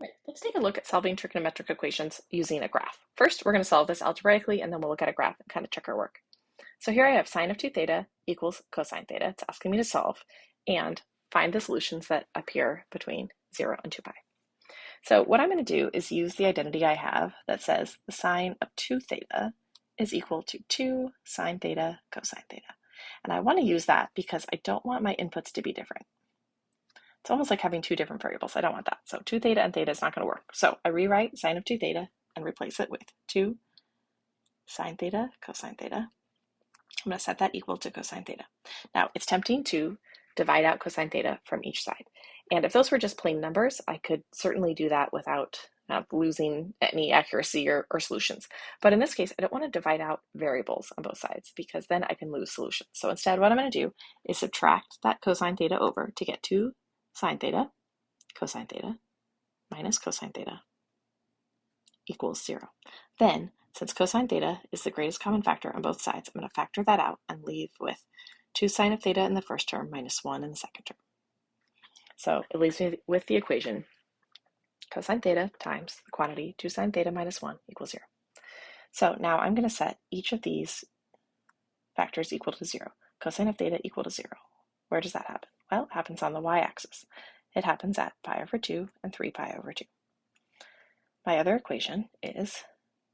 Right, let's take a look at solving trigonometric equations using a graph. First, we're going to solve this algebraically, and then we'll look at a graph and kind of check our work. So here I have sine of 2 theta equals cosine theta. It's asking me to solve and find the solutions that appear between 0 and 2 pi. So what I'm going to do is use the identity I have that says the sine of 2 theta is equal to 2 sine theta cosine theta. And I want to use that because I don't want my inputs to be different. It's almost like having two different variables. I don't want that. So 2 theta and theta is not going to work. So I rewrite sine of 2 theta and replace it with 2 sine theta cosine theta. I'm going to set that equal to cosine theta. Now, it's tempting to divide out cosine theta from each side. And if those were just plain numbers, I could certainly do that without losing any accuracy or solutions. But in this case, I don't want to divide out variables on both sides because then I can lose solutions. So instead, what I'm going to do is subtract that cosine theta over to get 2 sine theta cosine theta minus cosine theta equals 0. Then, since cosine theta is the greatest common factor on both sides, I'm going to factor that out and leave with 2 sine of theta in the first term minus 1 in the second term. So it leaves me with the equation cosine theta times the quantity 2 sine theta minus 1 equals 0. So now I'm going to set each of these factors equal to 0. Cosine of theta equal to 0. Where does that happen? Well, it happens on the y-axis. It happens at pi over 2 and 3 pi over 2. My other equation is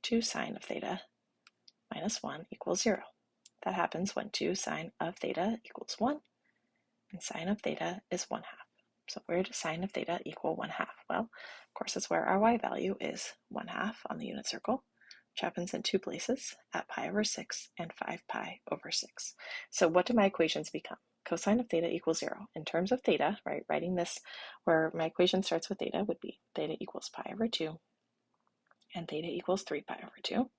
2 sine of theta minus 1 equals 0. That happens when 2 sine of theta equals 1, and sine of theta is 1/2. So where does sine of theta equal 1/2? Well, of course, it's where our y value is 1/2 on the unit circle, which happens in two places, at pi over 6 and 5 pi over 6. So what do my equations become? Cosine of theta equals 0. In terms of theta, right, writing this where my equation starts with theta would be theta equals pi over 2 and theta equals 3 pi over 2.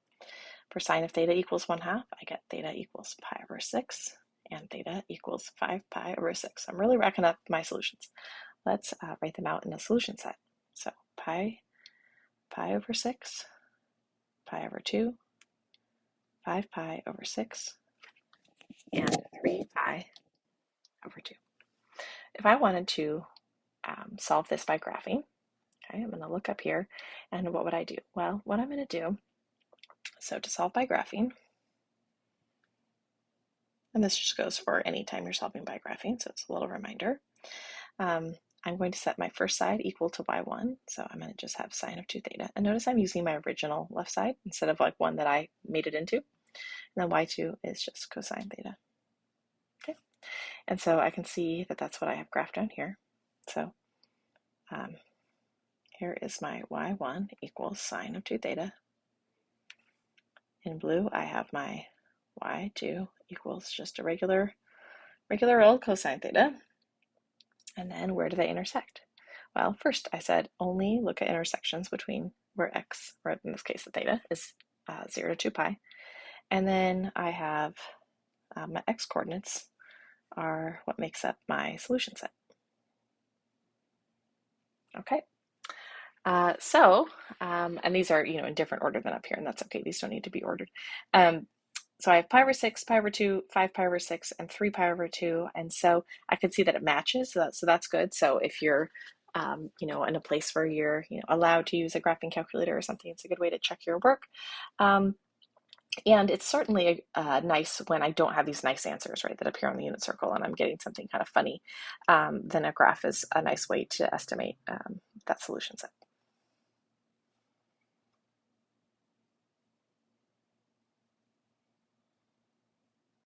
For sine of theta equals 1/2, I get theta equals pi over 6 and theta equals 5 pi over 6. I'm really racking up my solutions. Let's write them out in a solution set. So pi over 6, pi over 2, 5 pi over 6, and 3 pi over 2. If I wanted to solve this by graphing, okay, I'm going to look up here, and what would I do? Well, what I'm going to do, so to solve by graphing, and this just goes for any time you're solving by graphing, so it's a little reminder. I'm going to set my first side equal to y1, so I'm going to just have sine of 2 theta. And notice I'm using my original left side instead of like one that I made it into. And then y2 is just cosine theta. Okay, and so I can see that that's what I have graphed down here. So here is my y1 equals sine of 2 theta. In blue, I have my y2 equals just a regular old cosine theta. And then where do they intersect? Well, first I said only look at intersections between where x, or in this case the theta, is 0 to 2 pi. And then I have my x coordinates are what makes up my solution set. Okay. And these are, in different order than up here, and that's okay. These don't need to be ordered. So I have pi over 6, pi over 2, 5 pi over 6, and 3 pi over 2. And so I can see that it matches, so that's good. So if you're, in a place where you're, allowed to use a graphing calculator or something, it's a good way to check your work. And it's certainly nice when I don't have these nice answers, right, that appear on the unit circle and I'm getting something kind of funny. Then a graph is a nice way to estimate that solution set.